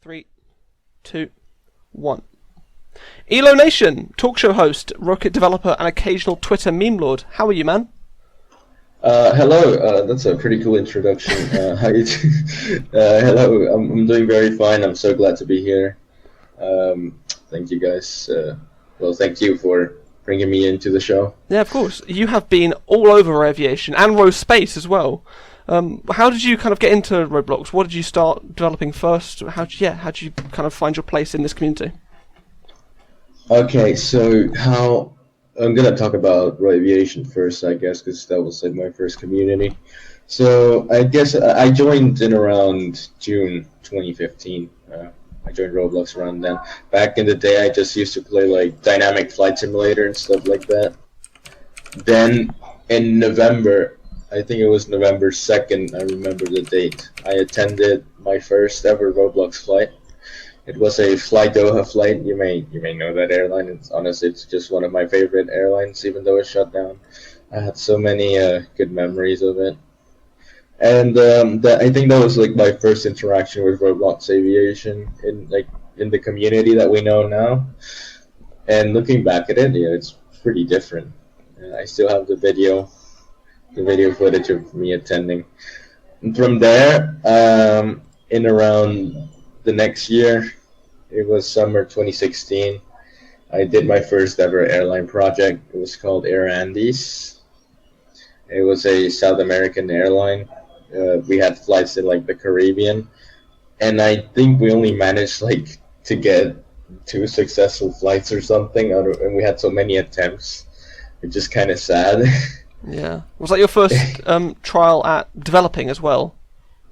3, 2, 1. Elonation, talk show host, rocket developer, and occasional Twitter meme lord. How are you, man? Hello, that's a pretty cool introduction. How you hello, I'm doing very fine. I'm so glad to be here. Thank you guys. Well, thank you for bringing me into the show. Yeah, of course. You have been all over RoAviation and RoSpace as well. How did you kind of get into Roblox? What did you start developing first? How did you kind of find your place in this community? Okay, so how I'm gonna talk about RoAviation first, I guess, because that was like my first community. So I guess I joined in around June 2015. I joined Roblox around then. Back in the day, I just used to play like dynamic flight simulator and stuff like that. Then in November, I think it was November 2nd, I remember the date, I attended my first ever Roblox flight. It was a Fly Doha flight. You may know that airline. It's just one of my favorite airlines, even though it shut down. I had so many good memories of it. And I think that was like my first interaction with Roblox Aviation in the community that we know now. And looking back at it, yeah, it's pretty different. I still have the video footage of me attending. And from there, in around the next year, it was summer 2016, I did my first ever airline project. It was called Air Andes. It was a South American airline. We had flights in like the Caribbean, and I think we only managed like to get 2 successful flights or something, and we had so many attempts. It's just kind of sad. Yeah. Was that your first trial at developing as well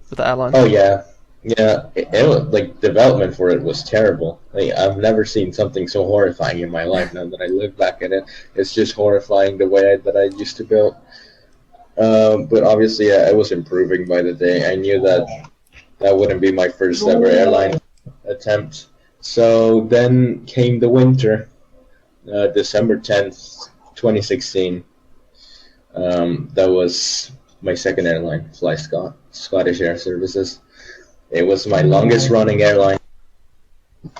with the airline? Oh yeah. Yeah, it was, like, development for it was terrible. Like, I've never seen something so horrifying in my life. Now that I look back at it, it's just horrifying the way that I used to build. But obviously, I was improving by the day. I knew that wouldn't be my first ever airline attempt. So then came the winter, December 10th, 2016. That was my second airline, Scottish Air Services. It was my longest running airline,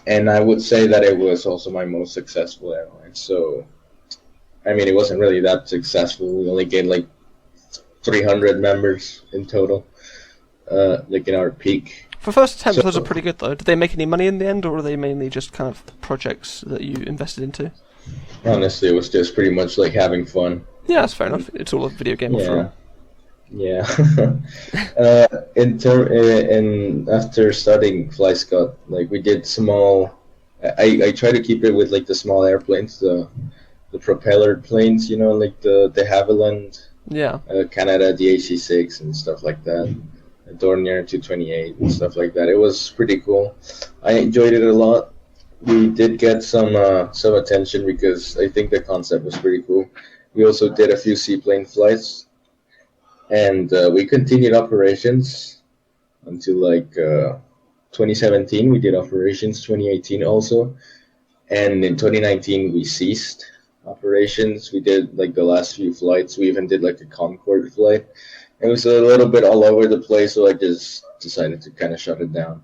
and I would say that it was also my most successful airline. So, I mean, it wasn't really that successful. We only gained like 300 members in total, like in our peak. For first attempts, those are pretty good though. Did they make any money in the end, or were they mainly just kind of projects that you invested into? Honestly, it was just pretty much like having fun. Yeah, that's fair enough. It's all a video game after all. Yeah. After starting FlyScott, like we did small. I try to keep it with like the small airplanes, the propeller planes, you know, like the Havilland, Canada, the AC-6 and stuff like that, Dornier 228 and stuff like that. It was pretty cool. I enjoyed it a lot. We did get some attention because I think the concept was pretty cool. We also did a few seaplane flights. And we continued operations until like 2017. We did operations, 2018 also. And in 2019, we ceased operations. We did like the last few flights. We even did like a Concorde flight. It was a little bit all over the place, so I just decided to kind of shut it down.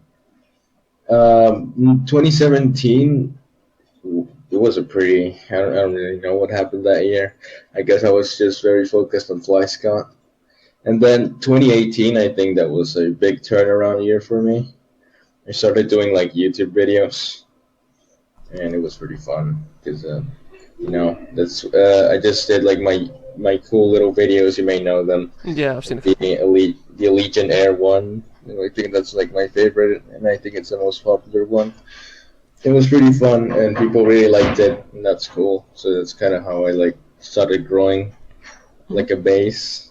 2017, it was a pretty, I don't really know what happened that year. I guess I was just very focused on FlyScott. And then 2018, I think that was a big turnaround year for me. I started doing like YouTube videos, and it was pretty fun because, you know, that's I just did like my cool little videos. You may know them. Yeah, I've seen it. The Allegiant Air one. You know, I think that's like my favorite, and I think it's the most popular one. It was pretty fun, and people really liked it, and that's cool. So that's kind of how I like started growing like a base.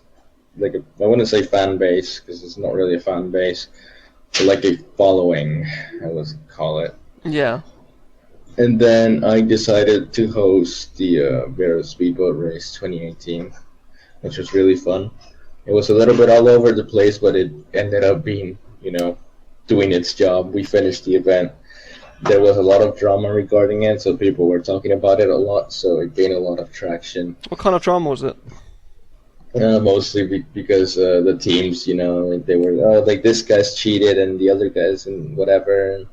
Like I wouldn't say fan base because it's not really a fan base, but like a following, I would call it. Yeah. And then I decided to host the VERO Speedboat Race 2018, which was really fun. It was a little bit all over the place, but it ended up being, you know, doing its job. We finished the event. There was a lot of drama regarding it, so people were talking about it a lot, so it gained a lot of traction. What kind of drama was it? Mostly because the teams, like they were, oh, like this guy's cheated and the other guys and whatever,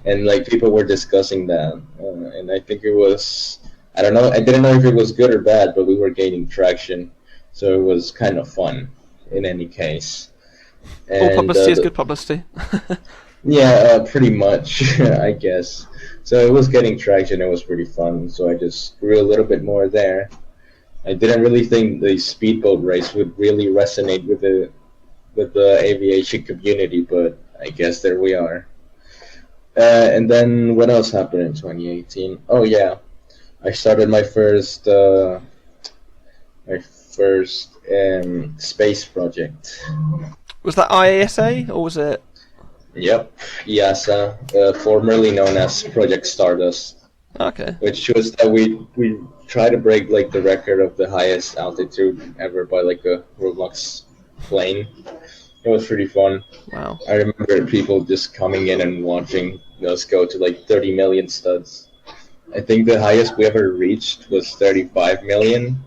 and like people were discussing that, and I think it was, I don't know, I didn't know if it was good or bad, but we were gaining traction, so it was kind of fun in any case. All And publicity is good publicity. yeah, pretty much, I guess. So it was getting traction. It was pretty fun. So I just grew a little bit more there. I didn't really think the speedboat race would really resonate with the aviation community, but I guess there we are. And then what else happened in 2018? Oh yeah, I started my first space project. Was that IASA or was it? Yep, EASA, formerly known as Project Stardust. Okay. Which was that we try to break like the record of the highest altitude ever by like a Roblox plane. It was pretty fun. Wow. I remember people just coming in and watching us go to like 30 million studs. I think the highest we ever reached was 35 million.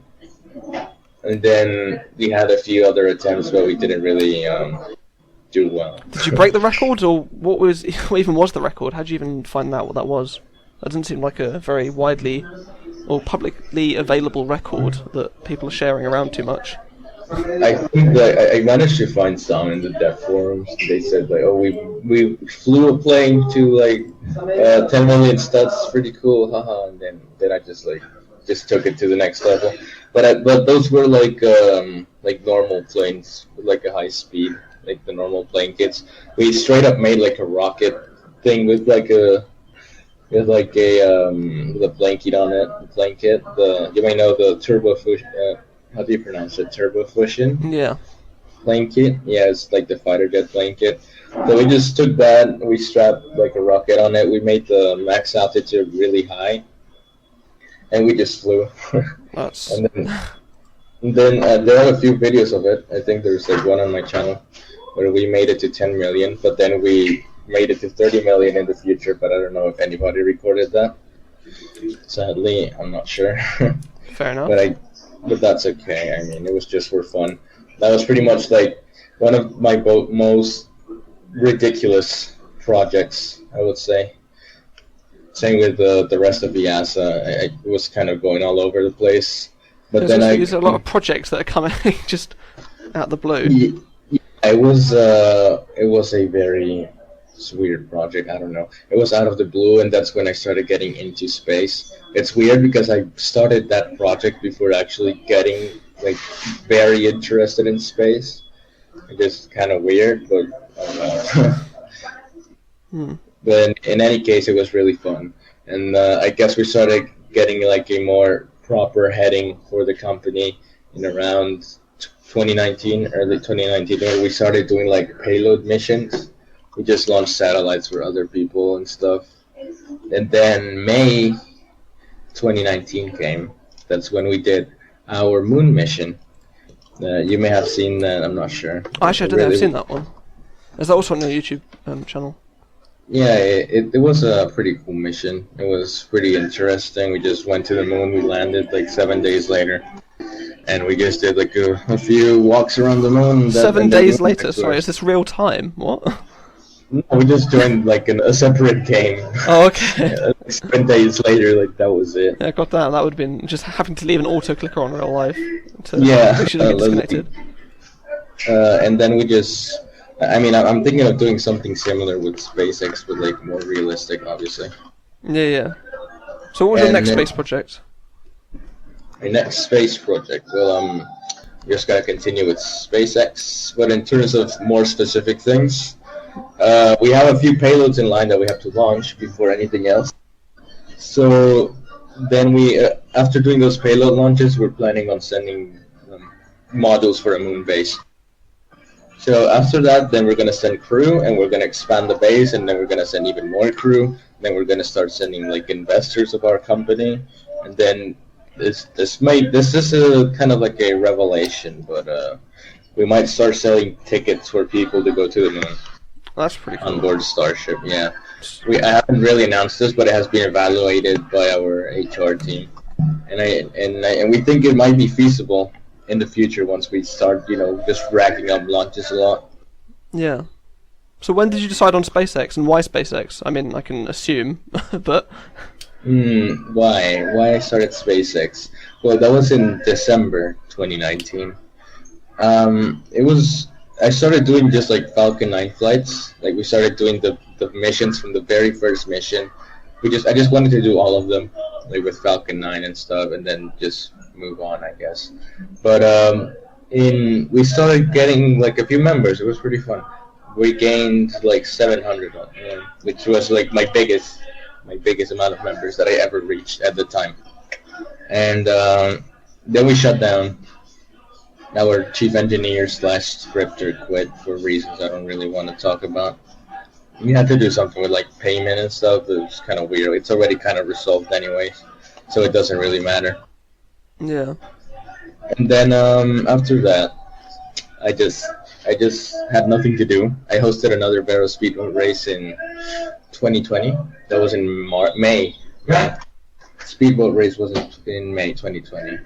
And then we had a few other attempts, but we didn't really do well. Did you break the record, or what even was the record? How did you even find out what that was? That doesn't seem like a very widely or publicly available record that people are sharing around too much. I think that I managed to find some in the dev forums. They said like, oh, we flew a plane to like 10 million studs, pretty cool, haha. And then I just took it to the next level. But those were like normal planes with like a high speed, like the normal plane kits. We straight up made like a rocket thing with like a plane kit on it. The plane kit. You may know the turbo how do you pronounce it? Turbo fusion. Yeah. Plane kit. Yeah, it's like the fighter jet plane kit. So we just took that. We strapped like a rocket on it. We made the max altitude really high, and we just flew. That's... and then there are a few videos of it. I think there's like one on my channel where we made it to 10 million, but then we made it to 30 million in the future. But I don't know if anybody recorded that. Sadly, I'm not sure. Fair enough. But that's okay. I mean, it was just for fun. That was pretty much like one of my most ridiculous projects, I would say. Same with the rest of EASA. It was kind of going all over the place. But there's a lot of projects that are coming just out of the blue. Yeah, it was a very weird project. I don't know. It was out of the blue, and that's when I started getting into space. It's weird because I started that project before actually getting like very interested in space. It's kind of weird, but I don't know. But in any case, it was really fun, and I guess we started getting like a more proper heading for the company in around 2019, early 2019, where we started doing like payload missions. We just launched satellites for other people and stuff. And then May 2019 came. That's when we did our moon mission. You may have seen that, I'm not sure. Actually, I don't think I've seen that one. Is that also on your YouTube channel? Yeah, it was a pretty cool mission. It was pretty interesting. We just went to the moon. We landed like 7 days later. And we just did like a few walks around the moon. 7 days later? Sorry, is this real time? What? No, we just joined like a separate game. Oh, okay. 7 days later, like that was it. Yeah, goddamn, that would have been just having to leave an auto clicker on real life. Yeah. We should have been disconnected. And then we just, I mean, I'm thinking of doing something similar with SpaceX, but like more realistic, obviously. Yeah. So what was your next space project? My next space project, well, just gotta continue with SpaceX, but in terms of more specific things, we have a few payloads in line that we have to launch before anything else. So then after doing those payload launches, we're planning on sending modules for a moon base. So after that, then we're going to send crew, and we're going to expand the base, and then we're going to send even more crew. Then we're going to start sending like investors of our company, and then this is a kind of like a revelation, but we might start selling tickets for people to go to the moon. That's pretty cool. On board Starship, yeah. I haven't really announced this, but it has been evaluated by our HR team, and we think it might be feasible in the future once we start, just racking up launches a lot. Yeah. So when did you decide on SpaceX, and why SpaceX? I mean, I can assume, but... Why I started SpaceX? Well, that was in December 2019. I started doing just like Falcon 9 flights. Like we started doing the missions from the very first mission. I just wanted to do all of them, like with Falcon 9 and stuff, and then just move on, I guess. But we started getting like a few members. It was pretty fun. We gained like 700 on them, which was like my biggest amount of members that I ever reached at the time. And then we shut down. Our chief engineer / scripter quit for reasons I don't really want to talk about. We had to do something with like payment and stuff. It was kind of weird. It's already kind of resolved anyway, so it doesn't really matter. Yeah. And then after that, I just had nothing to do. I hosted another VERO speedboat race in 2020. That was in May. Speedboat race was in May 2020.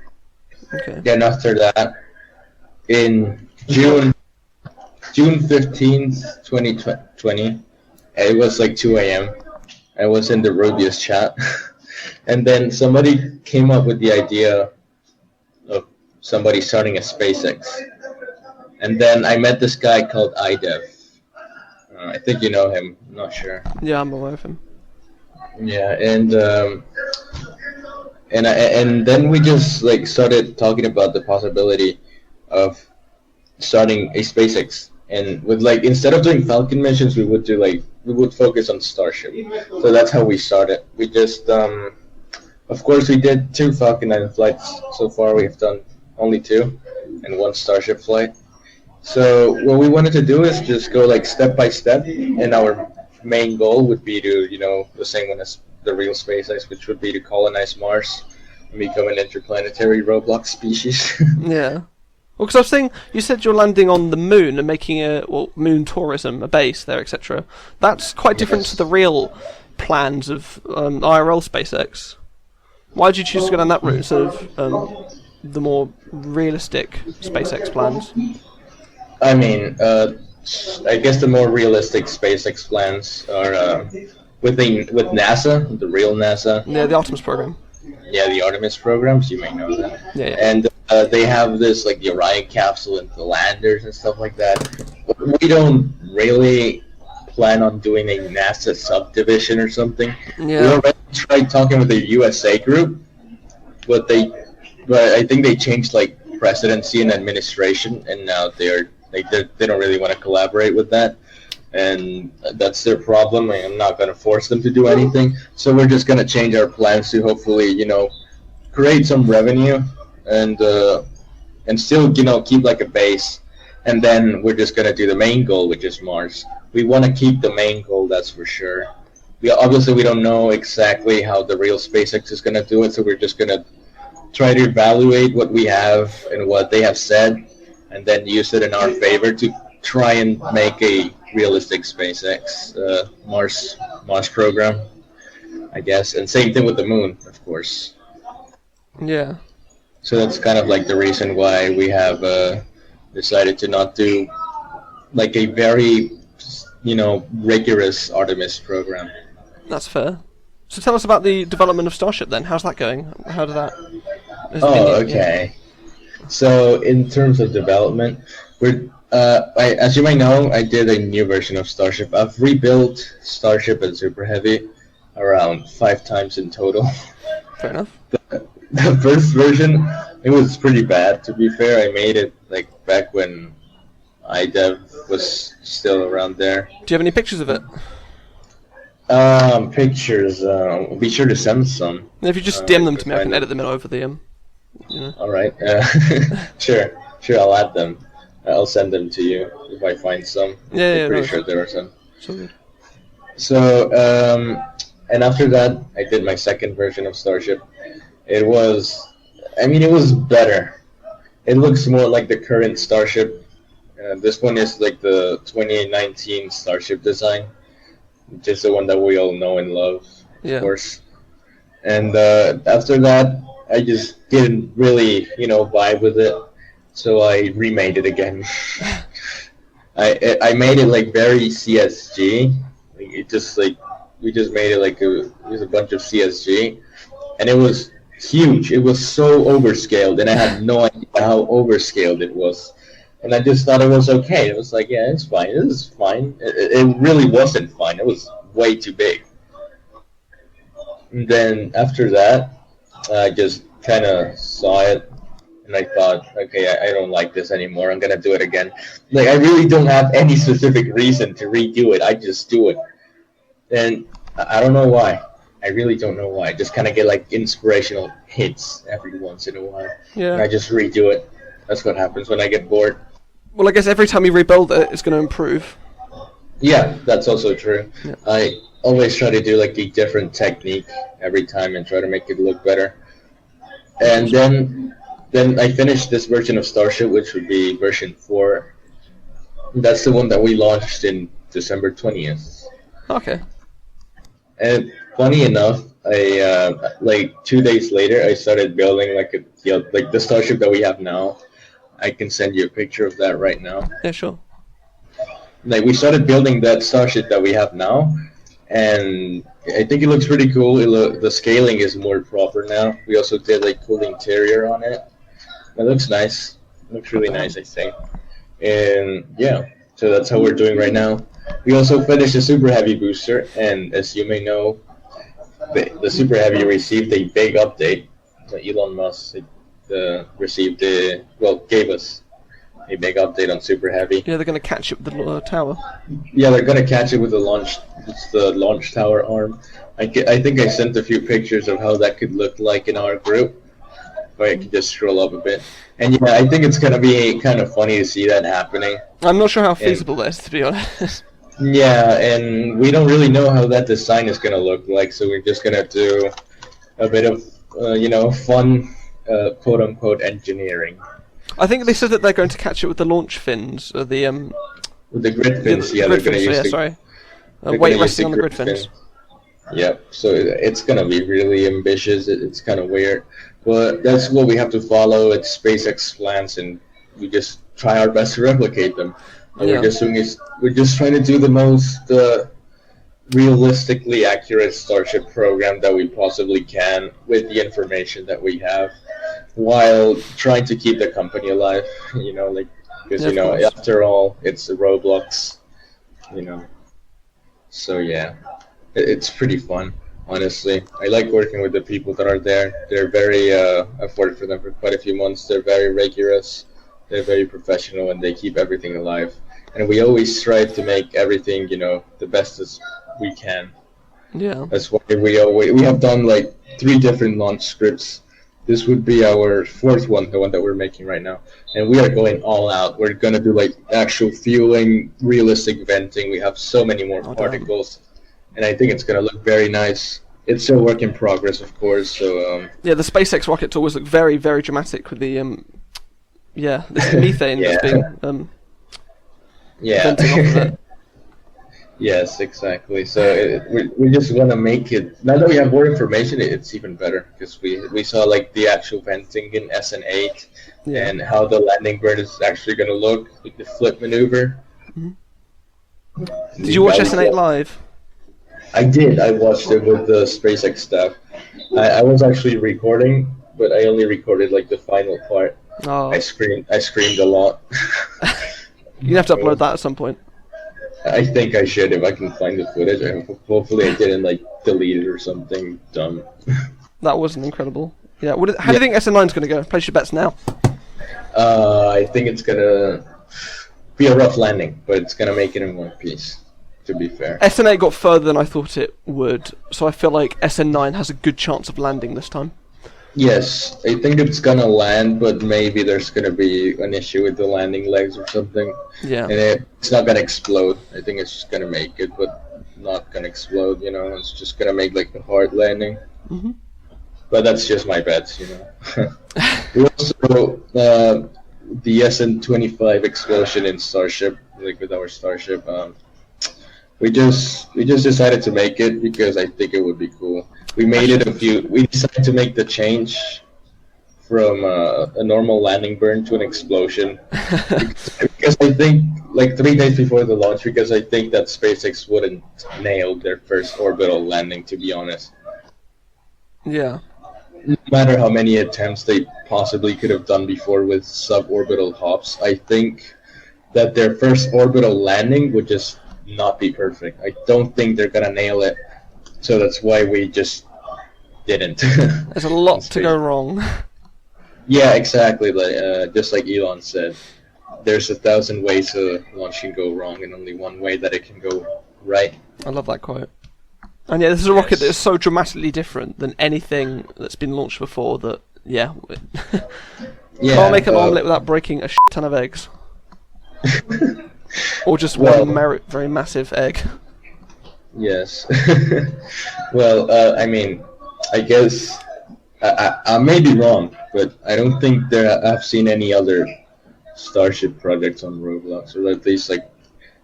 Okay. Then after that, in June 15th, 2020, it was like 2 a.m. I was in the RoAviation chat, and then somebody came up with the idea of somebody starting a SpaceX. And then I met this guy called iDev. I think you know him. I'm not sure. Yeah, I'm aware of him. Yeah, and then we just like started talking about the possibility of starting a SpaceX. And with like instead of doing Falcon missions, we would focus on Starship. So that's how we started. We just of course we did 2 Falcon 9 flights so far. We've done only 2 and 1 Starship flight. So what we wanted to do is just go like step by step, and our main goal would be to, the same one as the real SpaceX, which would be to colonize Mars and become an interplanetary Roblox species. Yeah. Well, because I was saying, you said you're landing on the moon and making moon tourism, a base there, etc. That's quite different to the real plans of IRL SpaceX. Why did you choose to go down that route instead of the more realistic SpaceX plans? I mean, I guess the more realistic SpaceX plans are with NASA, the real NASA. Yeah, the Artemis program. Yeah, the Artemis programs, you may know that. Yeah. And they have this, like, the Orion capsule and the landers and stuff like that. We don't really plan on doing a NASA subdivision or something. Yeah. We already tried talking with the USA group, but I think they changed, like, presidency and administration, and now they don't really want to collaborate with that. And that's their problem. I'm not going to force them to do anything. So we're just going to change our plans to hopefully, create some revenue and still, keep like a base. And then we're just going to do the main goal, which is Mars. We want to keep the main goal, that's for sure. We don't know exactly how the real SpaceX is going to do it, so we're just going to try to evaluate what we have and what they have said, and then use it in our favor to try and make a realistic SpaceX Mars program, I guess. And same thing with the moon, of course. Yeah. So that's kind of like the reason why we have decided to not do like a very, rigorous Artemis program. That's fair. So tell us about the development of Starship then. How's that going? How did that... Okay. Yeah. So in terms of development, as you might know, I did a new version of Starship. I've rebuilt Starship and Super Heavy around 5 times in total. Fair enough. The first version, it was pretty bad. To be fair, I made it like back when iDev was still around there. Do you have any pictures of it? Pictures. Be sure to send some. If you just DM them to me, I can edit them in over the All right. Sure. I'll add them. I'll send them to you if I find some. I'm pretty sure there are some. So good. So, and after that, I did my second version of Starship. It was better. It looks more like the current Starship. This one is like the 2019 Starship design, which is the one that we all know and love, of course. And after that, I just didn't really, vibe with it. so I remade it again. I made it like very CSG. Like, it just like we just made it like it was a bunch of CSG, and it was huge. It was so overscaled, and I had no idea how overscaled it was. And I just thought it was okay. It was like, yeah, it's fine. This is fine. It really wasn't fine. It was way too big. And then after that, I just kind of saw it, and I thought, okay, I don't like this anymore. I'm gonna do it again. Like, I really don't have any specific reason to redo it. I just do it. And I don't know why. I really don't know why. I just kind of get like inspirational hits every once in a while. Yeah. And I just redo it. That's what happens when I get bored. Well, I guess every time you rebuild it, it's going to improve. Yeah, that's also true. Yeah. I always try to do like a different technique every time and try to make it look better. And then I finished this version of Starship, which would be version 4. That's the one that we launched in December 20th. Okay. And funny enough, I like 2 days later, I started building like the Starship that we have now. I can send you a picture of that right now. Yeah, sure. Like, we started building that Starship that we have now, and I think it looks pretty cool. The scaling is more proper now. We also did like cool interior on it. It looks nice. It looks really nice, I think. And yeah, so that's how we're doing right now. We also finished the Super Heavy booster, and as you may know, the Super Heavy received a big update. So Elon Musk gave us a big update on Super Heavy. Yeah, they're going to catch it with the tower. Yeah, they're gonna catch it with the launch tower arm. I think I sent a few pictures of how that could look like in our group. If I can just scroll up a bit. And yeah, I think it's gonna be kind of funny to see that happening. I'm not sure how feasible that is, to be honest. Yeah, and we don't really know how that design is gonna look like, so we're just gonna do a bit of fun quote-unquote engineering. I think they said that they're going to catch it with the launch fins, With the grid fins, the yeah, grid they're going to fins, use sorry. they're Weight gonna use resting on the grid fins. Yep, so it's going to be really ambitious. It's kind of weird. But that's what we have to follow. It's SpaceX plans, and we just try our best to replicate them. And Yeah. we're just trying to do the most realistically accurate Starship program that we possibly can with the information that we have, while trying to keep the company alive, because after all, it's a Roblox, so yeah, it's pretty fun, honestly. I like working with the people that are there. They're very I've worked for them for quite a few months. They're very rigorous, they're very professional, and they keep everything alive, and we always strive to make everything the best as we can. Yeah. That's why we have done like 3 different launch scripts. This would be our 4th one, the one that we're making right now. And we are going all out. We're going to do like actual fueling, realistic venting. We have so many more particles. And I think it's going to look very nice. It's a work in progress, of course. So yeah, the SpaceX rockets always look very, very dramatic with the this methane that's being venting off of it. Yes, exactly. So we just want to make it. Now that we have more information, it's even better, because we saw like the actual venting in SN8 and how the landing bird is actually going to look, like the flip maneuver. Mm-hmm. Did you watch SN8 live? I did. I watched it with the SpaceX staff. I was actually recording, but I only recorded like the final part. Oh. I screamed a lot. You have to upload that at some point. I think I should, if I can find the footage. Hopefully I didn't like delete it or something dumb. That wasn't incredible. Yeah. How do you think SN9's going to go? Place your bets now. I think it's gonna be a rough landing, but it's gonna make it in one piece. To be fair. SN8 got further than I thought it would, so I feel like SN9 has a good chance of landing this time. Yes, I think it's gonna land, but maybe there's gonna be an issue with the landing legs or something. Yeah. And it's not gonna explode. I think it's just gonna make it, but not gonna explode. It's just gonna make like a hard landing. Mm-hmm. But that's just my bets. We also the SN25 explosion in Starship, like with our Starship. We just decided to make it because I think it would be cool. We made it we decided to make the change from a normal landing burn to an explosion. Because I think, like 3 days before the launch, because I think that SpaceX wouldn't nail their first orbital landing, to be honest. Yeah. No matter how many attempts they possibly could have done before with suborbital hops, I think that their first orbital landing would just not be perfect. I don't think they're gonna nail it, so that's why we just didn't. There's a lot to go wrong. Yeah, exactly. Like just like Elon said, there's 1,000 ways a launch can go wrong, and only one way that it can go right. I love that quote. And yeah, this is a rocket that is so dramatically different than anything that's been launched before that, yeah. Yeah, can't make an omelette without breaking a shit ton of eggs. Or just one very massive egg. Yes. Well, I mean, I guess I may be wrong, but I don't think I've seen any other Starship projects on Roblox, or at least like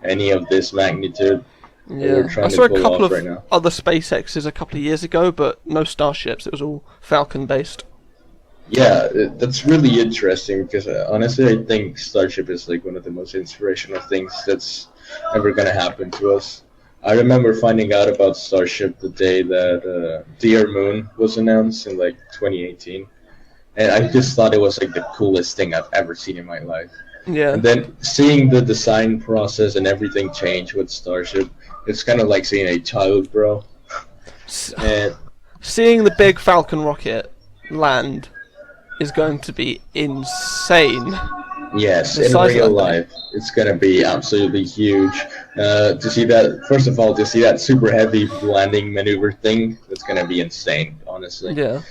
any of this magnitude. Yeah, I saw a couple of other SpaceXs a couple of years ago, but no Starships. It was all Falcon based. Yeah, that's really interesting because honestly, I think Starship is like one of the most inspirational things that's ever gonna happen to us. I remember finding out about Starship the day that Dear Moon was announced in like 2018, and I just thought it was like the coolest thing I've ever seen in my life. Yeah. And then seeing the design process and everything change with Starship, it's kind of like seeing a child grow. And seeing the big Falcon rocket land is going to be insane. Yes, in real life, it's going to be absolutely huge. To see that, first of all, to see that super heavy landing maneuver thing, that's going to be insane, honestly. Yeah.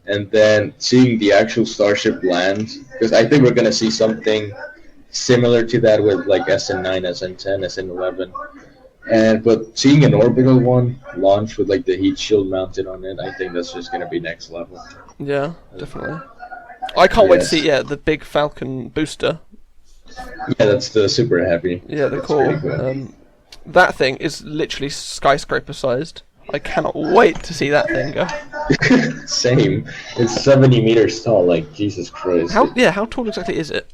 And then seeing the actual Starship land, because I think we're going to see something similar to that with like SN9, SN10, SN11. But seeing an orbital one launch with like the heat shield mounted on it, I think that's just going to be next level. Yeah, definitely. I can't wait to see the big Falcon booster. Yeah, that's the super heavy. Yeah, the core. Cool. That thing is literally skyscraper sized. I cannot wait to see that thing go. Same. It's 70 meters tall, like Jesus Christ. How tall exactly is it?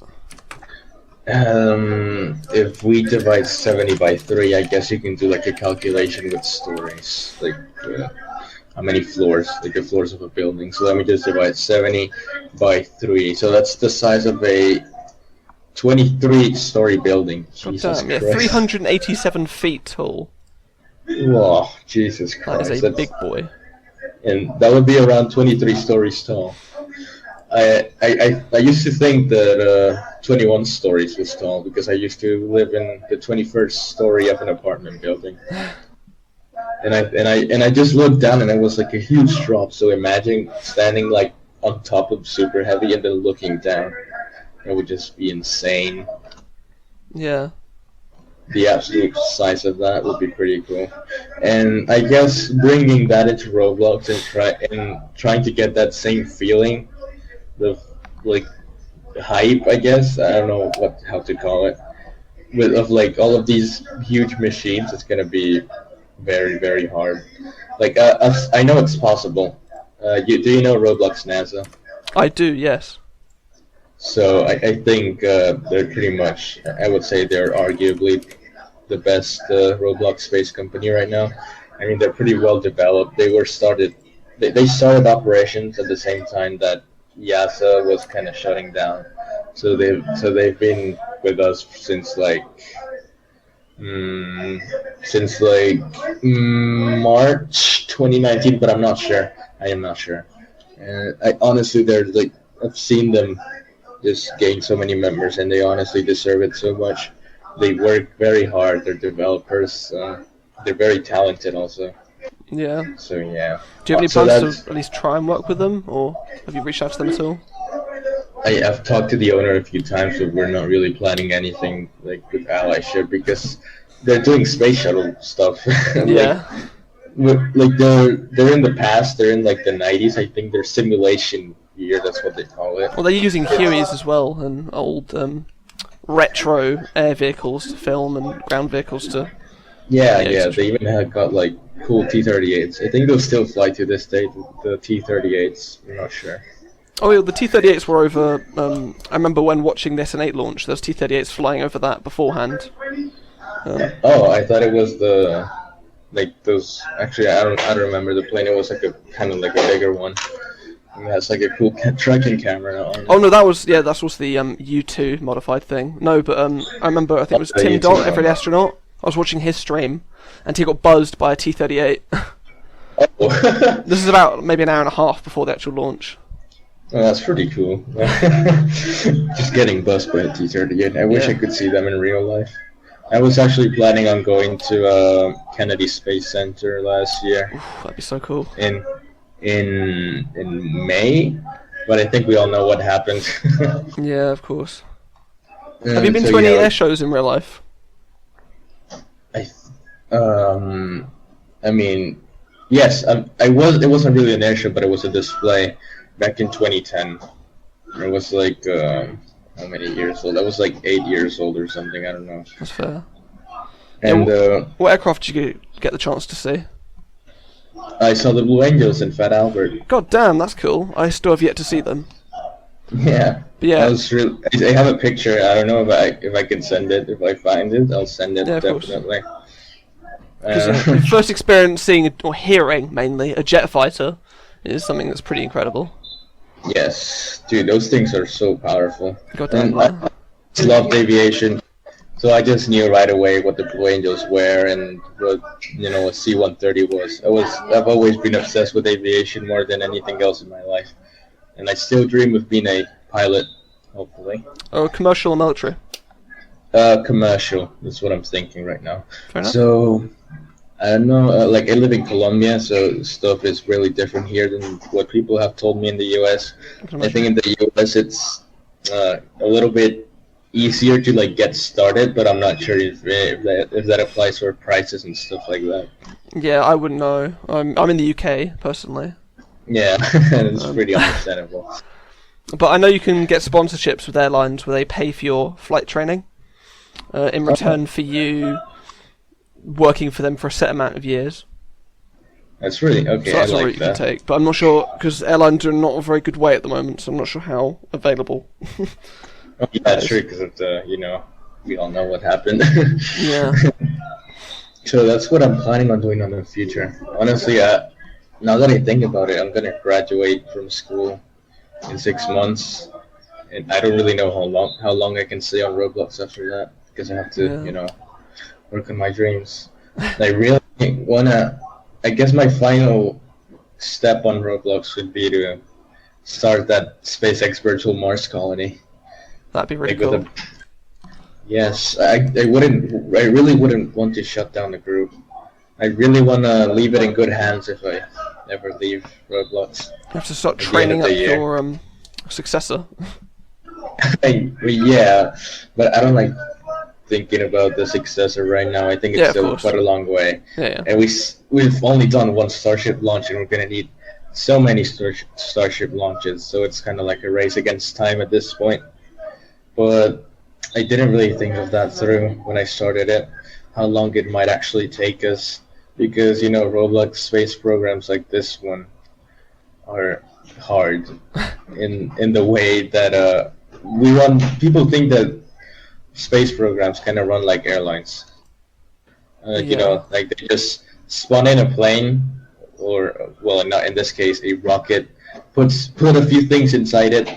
If we divide 70 by 3, I guess you can do like a calculation with stories. Like how many floors, like the floors of a building. So let me just divide 70 by 3. So that's the size of a 23-story building. Jesus Christ. 387 feet tall. Whoa, Jesus Christ. That is a big boy. And that would be around 23 stories tall. I used to think that 21 stories was tall because I used to live in the 21st story of an apartment building. And I just looked down and it was like a huge drop. So imagine standing like on top of super heavy and then looking down. It would just be insane. Yeah. The absolute size of that would be pretty cool. And I guess bringing that into Roblox and trying to get that same feeling of like hype, I guess. I don't know how to call it. Of like all of these huge machines, it's gonna be very, very hard. Like I know it's possible. Do you know Roblox NASA? I do, yes. So I think they're pretty much, I would say they're arguably the best Roblox space company right now. I mean, they're pretty well developed. They started operations at the same time that YASA was kind of shutting down. So they've been with us since like March 2019, but I'm not sure. I am not sure. And honestly, they're like, I've seen them just gain so many members, and they honestly deserve it so much. They work very hard. They're developers. They're very talented also. Yeah. So yeah. Do you have any plans to at least try and work with them, or have you reached out to them at all? I've talked to the owner a few times, but we're not really planning anything like with allyship because they're doing space shuttle stuff. Yeah. Like they're in the past. They're in like the 90s. I think they're simulation year. That's what they call it. Well, they're using Hueys as well and old retro air vehicles to film and ground vehicles to. Yeah. They even have got like cool T-38s. I think they'll still fly to this day. The T-38s. I'm not sure. Oh yeah, the T-38s were over. I remember when watching the SN8 launch, there was T-38s flying over that beforehand. Oh, I thought it was the like those. Actually, I don't remember the plane. It was like a kind of like a bigger one. And it has like a cool tracking camera on it. Oh no, that was the U2 modified thing. No, but I remember I think it was Oh, the Tim U2 Dot, one. Every Astronaut. I was watching his stream, and he got buzzed by a T-38. Oh. This is about maybe an hour and a half before the actual launch. Oh, that's pretty cool. Just getting buzzed by a T-38. I wish I could see them in real life. I was actually planning on going to Kennedy Space Center last year. Oof, that'd be so cool. In May, but I think we all know what happened. Yeah, of course. Have you been to any air shows in real life? I mean, yes, I was. It wasn't really an air show, but it was a display back in 2010. I was like, how many years old? I was like 8 years old or something. I don't know. That's fair. And what aircraft did you get the chance to see? I saw the Blue Angels in Fat Albert. God damn, that's cool. I still have yet to see them. Yeah. But yeah. I have a picture. I don't know if I can send it. If I find it, I'll send it, definitely. Your first experience seeing or hearing mainly a jet fighter is something that's pretty incredible. Yes, dude, those things are so powerful. God damn. I loved aviation, so I just knew right away what the Blue Angels were and what a C-130 was. I've always been obsessed with aviation more than anything else in my life, and I still dream of being a pilot, hopefully. Oh, commercial or military? Commercial. That's what I'm thinking right now. Fair enough. So, I don't know. Like I live in Colombia, so stuff is really different here than what people have told me in the U.S. I think in the U.S. it's a little bit easier to like get started, but I'm not sure if that applies for prices and stuff like that. Yeah, I wouldn't know. I'm in the UK personally. Yeah, it's pretty understandable. But I know you can get sponsorships with airlines where they pay for your flight training in return for you working for them for a set amount of years. That's really okay. So that's I a like route you that. can take, but I'm not sure because airlines are not a very good way at the moment, so I'm not sure how available. Oh, yeah, true, because of the we all know what happened. Yeah. So that's what I'm planning on doing in the future. Honestly, now that I think about it, I'm gonna graduate from school in 6 months, and I don't really know how long I can stay on Roblox after that because I have to work on my dreams. I really wanna. I guess my final step on Roblox would be to start that SpaceX virtual Mars colony. That'd be really Like with cool. Yes, I really wouldn't want to shut down the group. I really want to leave it in good hands if I ever leave Roblox. You have to start At the end training of up the year. your successor. Yeah, but I don't like thinking about the successor right now. I think it's Yeah, of still course. quite a long way. Yeah. And we've only done one Starship launch, and we're gonna need so many Starship launches. So it's kind of like a race against time at this point. But I didn't really think of that through when I started it, how long it might actually take us, because Roblox space programs like this one are hard in the way that people think that space programs kind of run like airlines. Like they just spawn in a plane, or well, not in this case, a rocket, put a few things inside it,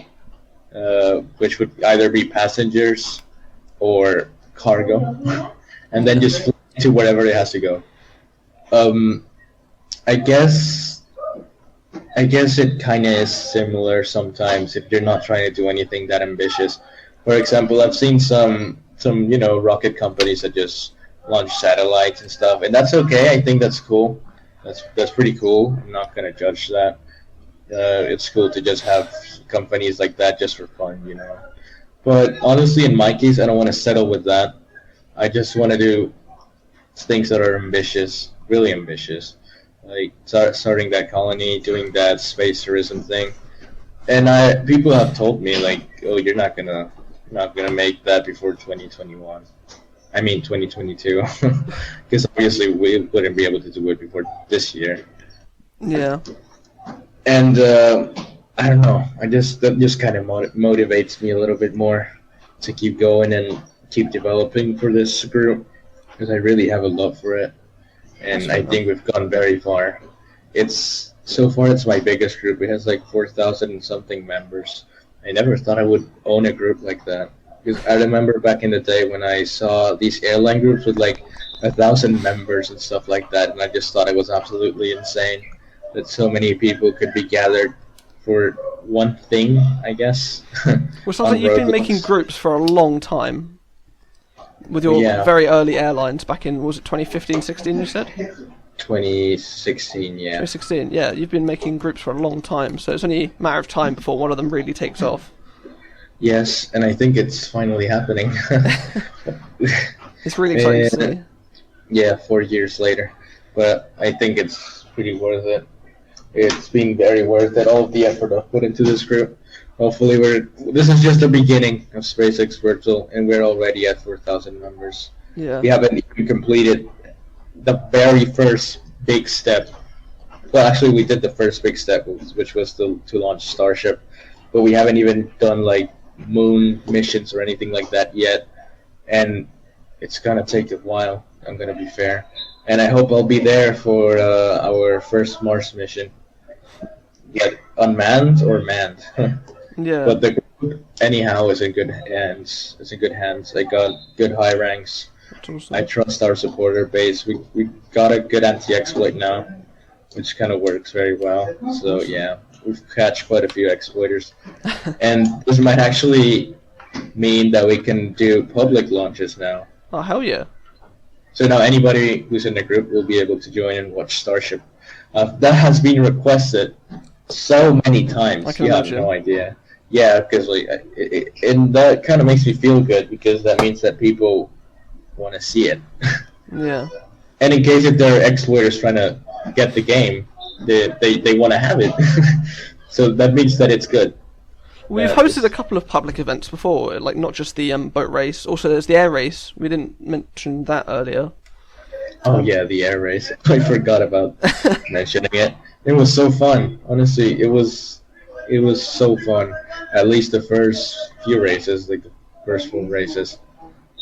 which would either be passengers or cargo, and then just fly to wherever it has to go. I guess it kind of is similar sometimes if you're not trying to do anything that ambitious. For example, I've seen some rocket companies that just launch satellites and stuff, and that's okay. I think that's cool. That's pretty cool. I'm not gonna judge that. It's cool to just have companies like that just for fun, But honestly, in my case, I don't want to settle with that. I just want to do things that are ambitious, really ambitious, like starting that colony, doing that space tourism thing. And people have told me like, oh, you're not gonna make that before 2021. I mean 2022, because obviously we wouldn't be able to do it before this year. Yeah. And I don't know. That just kind of motivates me a little bit more to keep going and keep developing for this group because I really have a love for it, That's and fair I enough. think we've gone very far. It's so far it's my biggest group. It has like 4,000 and something members. I never thought I would own a group like that because I remember back in the day when I saw these airline groups with like 1,000 members and stuff like that, and I just thought it was absolutely insane that so many people could be gathered for one thing, I guess, Well, it sounds like on you've been making Roblox. groups for a long time with your Yeah, very early airlines back in, was it 2015, 16 you said? 2016, yeah. 2016, yeah, you've been making groups for a long time, so it's only a matter of time before one of them really takes off. Yes, and I think it's finally happening. It's really exciting to And see. yeah, 4 years later. But I think it's pretty worth it. It's been very worth it, all of the effort I've put into this group. Hopefully this is just the beginning of SpaceX Virtual, and we're already at 4,000 members. Yeah. We haven't even completed the very first big step. Well, actually, we did the first big step, which was to launch Starship, but we haven't even done like moon missions or anything like that yet. And it's gonna take a while. I'm gonna be fair, and I hope I'll be there for our first Mars mission, yet unmanned or manned. Yeah. But the group, anyhow, is in good hands. It's in good hands. I got good high ranks. That's I awesome. trust our supporter base. We got a good anti-exploit now, which kind of works very well. So yeah, we've catch quite a few exploiters, and this might actually mean that we can do public launches now. Oh, hell yeah. So now anybody who's in the group will be able to join and watch Starship. That has been requested so many times. I can You have imagine. no idea. Yeah, because like, and that kind of makes me feel good because that means that people want to see it. Yeah. And in case if there are exploiters trying to get the game, they want to have it. So that means that it's good. We've hosted a couple of public events before, like not just the boat race. Also, there's the air race. We didn't mention that earlier. Oh yeah, the air race. I forgot about mentioning it. It was so fun. Honestly, it was so fun. At least the first few races, like the first full races,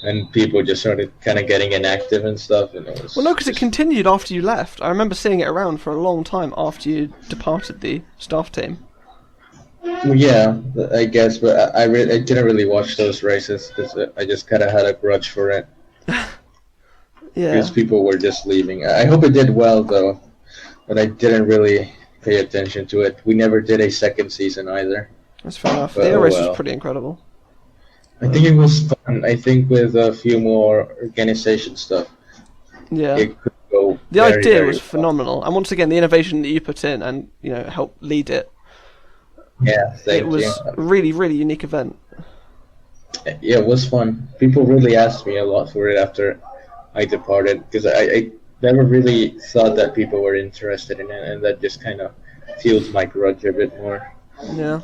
and people just started kind of getting inactive and stuff, and it was. Well, no, because it just- continued after you left. I remember seeing it around for a long time after you departed the staff team. Well, yeah, I guess, but I didn't really watch those races because I just kind of had a grudge for it Yeah. because people were just leaving. I hope it did well though, but I didn't really pay attention to it. We never did a second season either. That's fair enough. But, The air oh race well. was pretty incredible. I think it was fun. I think with a few more organization stuff, Yeah. it could go. The very, idea very was well. phenomenal, and once again, the innovation that you put in and helped lead it. Yeah, thank It was you. a really, really unique event. Yeah, it was fun. People really asked me a lot for it after I departed because I never really thought that people were interested in it, and that just kind of fuels my grudge a bit more. Yeah.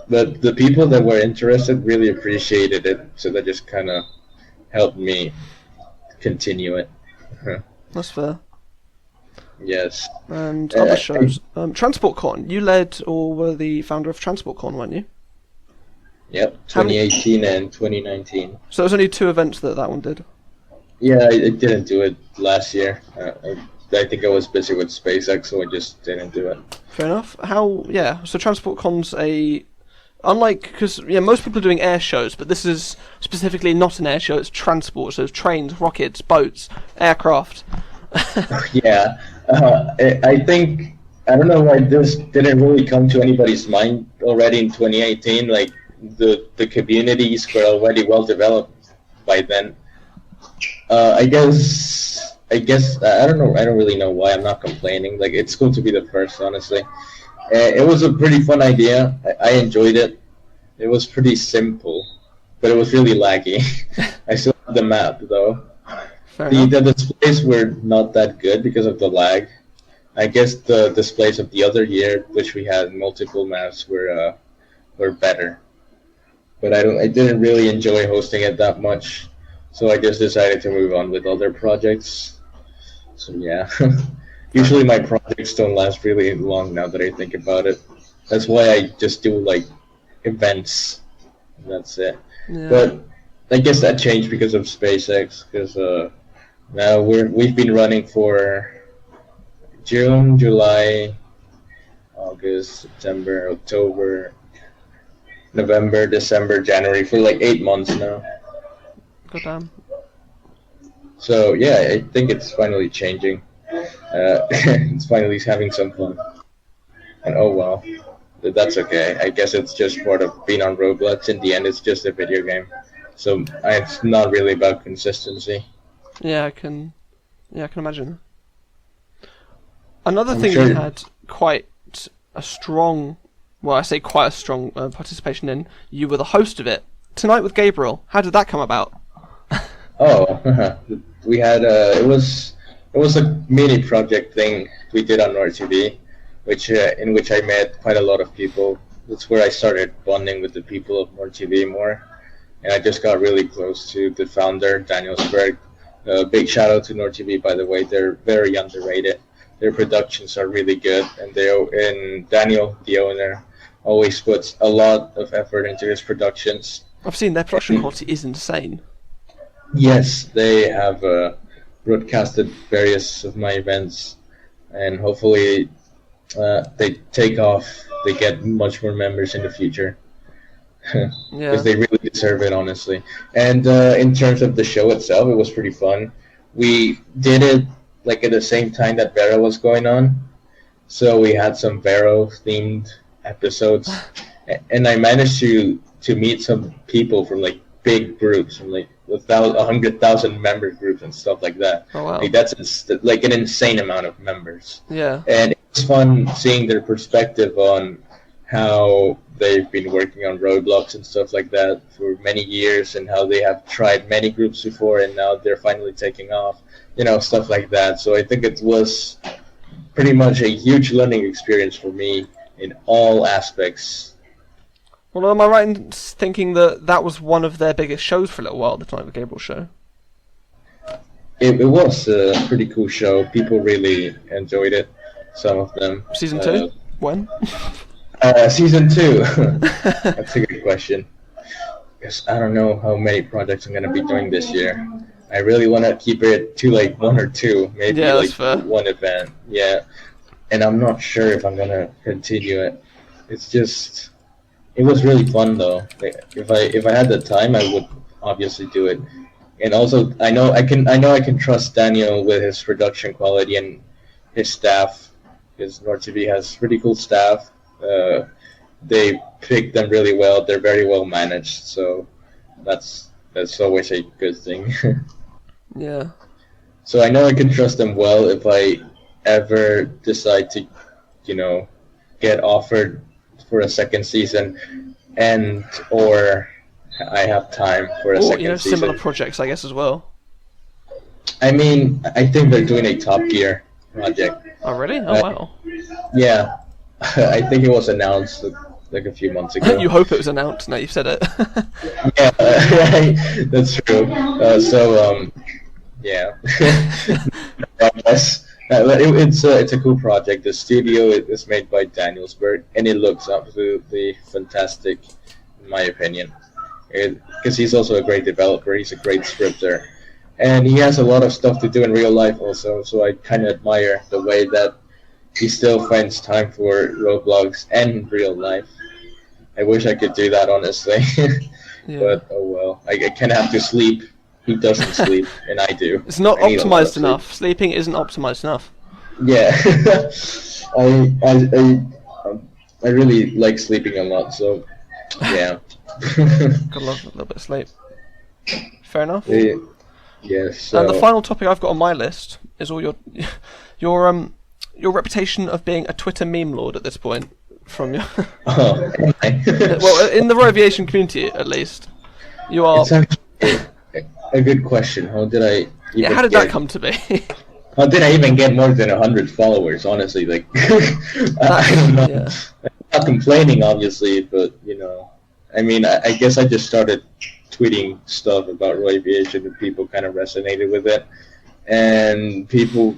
But the people that were interested really appreciated it, so that just kind of helped me continue it. That's fair. Yes. And Uh, other I- shows. Transportcon. You led or were the founder of Transportcon, weren't you? Yep. How many- 2018 and 2019. So it was only 2 events that one did. Yeah, I didn't do it last year. I think I was busy with SpaceX, so I just didn't do it. Fair enough. How? Yeah. So Transportcon's unlike because most people are doing air shows, but this is specifically not an air show. It's transport. So it's trains, rockets, boats, aircraft. Yeah, I think I don't know why this didn't really come to anybody's mind already in 2018. Like the communities were already well developed by then. I guess I don't know. I don't really know why. I'm not complaining. Like it's cool to be the first, honestly. It was a pretty fun idea. I enjoyed it. It was pretty simple, but it was really laggy. I still have the map though. Fair enough. The displays were not that good because of the lag. I guess the displays of the other year, which we had multiple maps, were better. But I didn't really enjoy hosting it that much, so I just decided to move on with other projects. So yeah, usually my projects don't last really long now that I think about it. That's why I just do like events. And that's it. Yeah. But I guess that changed because of SpaceX. Because now we've been running for June, July, August, September, October, November, December, January for like 8 months now. Good damn. So yeah, I think it's finally changing. It's finally having some fun. And oh well, that's okay. I guess it's just part of being on Roblox. In the end, it's just a video game. So it's not really about consistency. Yeah, I can imagine. Another I'm thing sure- you had quite a strong, well, I say quite a strong participation in. You were the host of it tonight with Gabriel. How did that come about? Oh, we had it was a mini project thing we did on RTB, which in which I met quite a lot of people. That's where I started bonding with the people of NordTV more, and I just got really close to the founder, Daniel Sberg. Big shout out to NordTV, by the way. They're very underrated. Their productions are really good, and Daniel, the owner, always puts a lot of effort into his productions. I've seen their production quality is insane. Yes, they have broadcasted various of my events, and hopefully they take off. They get much more members in the future. Yeah. Because they really deserve it, honestly. And in terms of the show itself, it was pretty fun. We did it like at the same time that VERO was going on, so we had some VERO themed episodes, and I managed to meet some people from like big groups, from like 100,000 member groups and stuff like that. Oh wow. Like that's like an insane amount of members. Yeah. And it's fun seeing their perspective on how they've been working on Roblox and stuff like that for many years, and how they have tried many groups before and now they're finally taking off, stuff like that. So I think it was pretty much a huge learning experience for me in all aspects. Well, am I right in thinking that was one of their biggest shows for a little while, the Tonight with Gabriel show? It was a pretty cool show. People really enjoyed it, some of them. Season 2? When? Season 2. That's a good question. Because I don't know how many projects I'm going to be doing this year. I really want to keep it to like 1 or 2, maybe Yeah, like that's fair. one event. Yeah. And I'm not sure if I'm going to continue it. It's just... It was really fun though. Like, if I had the time, I would obviously do it. And also, I know I can trust Daniel with his production quality and his staff, because NordTV has pretty cool staff. They pick them really well. They're very well managed, so that's always a good thing. Yeah. So I know I can trust them well if I ever decide to, get offered for a second season, and or I have time for a second season. Similar projects, I guess, as well. I mean, I think they're doing a Top Gear project. Oh, really? Oh, wow. Yeah, I think it was announced like a few months ago. You hope it was announced. Now you've said it. Yeah, that's true. Yeah. Yes. It's a cool project. The studio is made by Danielsberg, and it looks absolutely fantastic, in my opinion. Because he's also a great developer. He's a great scripter, and he has a lot of stuff to do in real life also. So I kind of admire the way that he still finds time for Roblox and real life. I wish I could do that, honestly. Yeah. But oh well. I kind of have to sleep. He doesn't sleep, and I do. It's not I need a lot of optimized enough. Sleeping isn't optimized enough. Yeah, I really like sleeping a lot, so yeah. Gotta love a little bit of sleep. Fair enough. Yes. So, And the final topic I've got on my list is all your reputation of being a Twitter meme lord at this point. From your am I? well, in the RoAviation community at least, you are. It's actually a good question. How did I? Yeah, how did that come to be? How did I even get more than 100 followers? Honestly, like I don't know. Yeah. I'm not complaining, obviously, but I mean, I guess I just started tweeting stuff about RoAviation, and people kind of resonated with it, and people,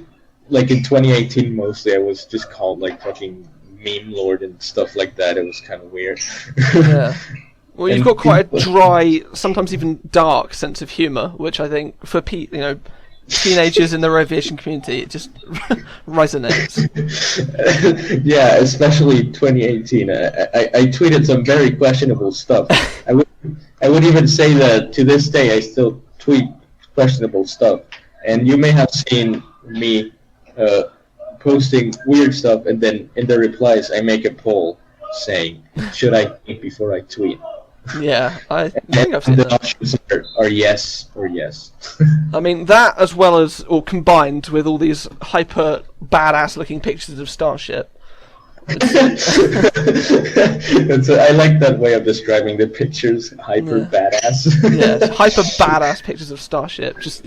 like in 2018 mostly, I was just called like fucking meme lord and stuff like that. It was kind of weird. Yeah. Well, you've And got quite a people- dry, sometimes even dark sense of humour, which I think for teenagers in the RoAviation community, it just resonates. Yeah, especially 2018. I tweeted some very questionable stuff. I would even say that to this day I still tweet questionable stuff. And you may have seen me posting weird stuff, and then in the replies I make a poll saying, should I think before I tweet? Yeah, I think I've seen The that. options are yes or yes. I mean, that as well as, or combined with all these hyper badass looking pictures of Starship. I like that way of describing the pictures. Hyper badass. Yeah, hyper badass pictures of Starship, just,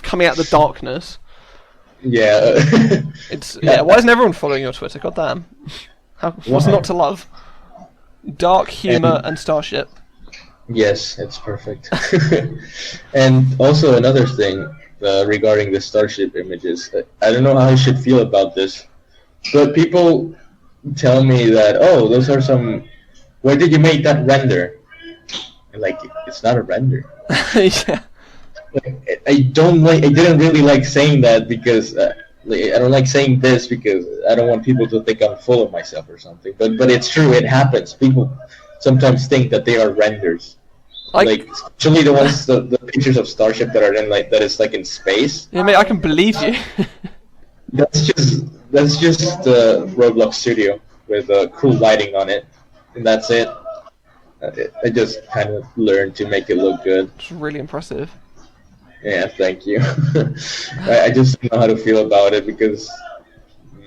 coming out of the darkness. Yeah. Why isn't everyone following your Twitter? God damn. What's not to love? Dark humour and Starship. Yes, it's perfect. And also another thing regarding the Starship images. I don't know how I should feel about this, but people tell me that, oh, those are some... Where did you make that render? And it's not a render. Yeah. I didn't really like saying that because... I don't like saying this because I don't want people to think I'm full of myself or something. But it's true, it happens. People sometimes think that they are renders. Especially the ones, the pictures of Starship that are in that is in space. Yeah, mate, I can believe you. That's just Roblox Studio with cool lighting on it, and that's it. I just kind of learned to make it look good. It's really impressive. Yeah, thank you. I just don't know how to feel about it because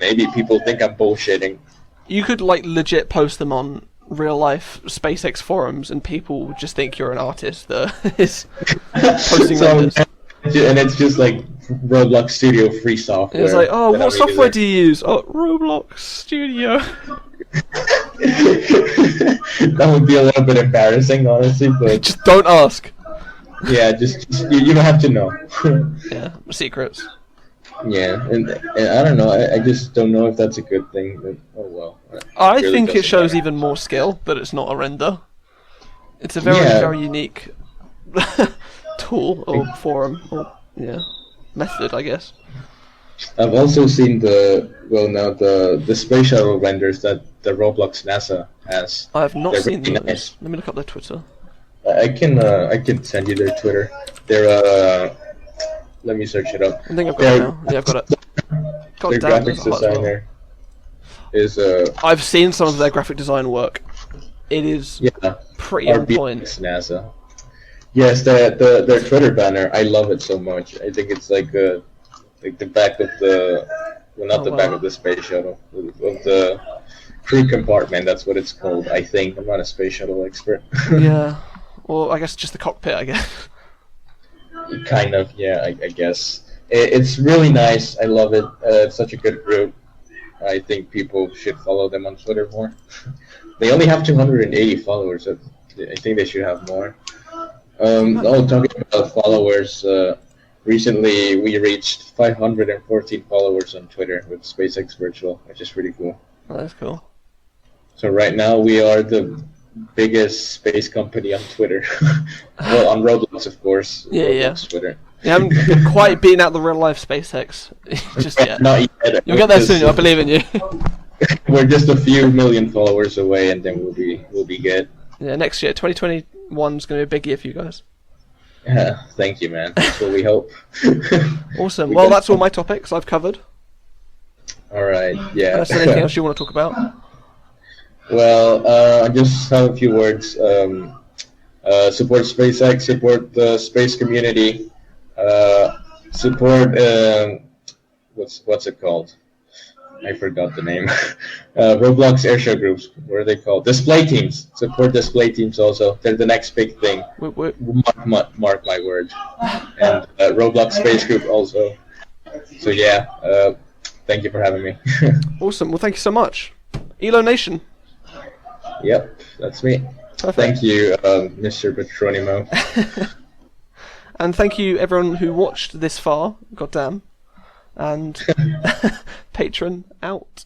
maybe people think I'm bullshitting. You could legit post them on real life SpaceX forums, and people would just think you're an artist that is posting renders. And it's just Roblox Studio free software. It's what software do you use? Oh, Roblox Studio. That would be a little bit embarrassing, honestly, but just don't ask. Yeah, just you don't have to know. Yeah, secrets. Yeah, and I don't know. I just don't know if that's a good thing. But, oh well. I really think it doesn't shows matter. even more skill that it's not a render. It's a very unique tool or forum or method, I guess. I've also seen the space shuttle renders that the Roblox NASA has. I have not They're seen really those. nice. Let me look up their Twitter. I can send you their Twitter. They're let me search it up. I think I've got it now. Yeah, I've got it. God Their damn, graphics there's a lot as well. designer is I've seen some of their graphic design work. It is pretty on point. NASA. Yes, their Twitter banner. I love it so much. I think it's like the back of the not the back of the space shuttle, of the crew compartment. That's what it's called. I think I'm not a space shuttle expert. Yeah. Well, I guess just the cockpit, I guess. Kind of, yeah, I guess. It's really nice. I love it. It's such a good group. I think people should follow them on Twitter more. They only have 280 followers. So I think they should have more. Talking about followers, recently we reached 514 followers on Twitter with SpaceX Virtual, which is pretty cool. Oh, that's cool. So right now we are the biggest space company on Twitter. Well, on Roblox, of course. Roblox, Twitter. You haven't quite beaten out the real life SpaceX just yet. Not yet. You'll get there soon. I believe in you. We're just a few million followers away, and then we'll be good. Yeah, next year, 2021 is going to be a big year for you guys. Yeah, thank you, man. That's what we hope. Awesome. Well, that's all my topics I've covered. All right. Yeah. Unless there's anything else you want to talk about? Well, I just have a few words. Support SpaceX, support the space community, support what's it called? I forgot the name. Roblox airshow groups. What are they called? Display teams. Support display teams also. They're the next big thing. Mark my word. And Roblox space group also. So yeah, thank you for having me. Awesome. Well, thank you so much. Elonation. Yep, that's me. Perfect. Thank you, Mr. Petronimo. And thank you everyone who watched this far. Goddamn. And patron out.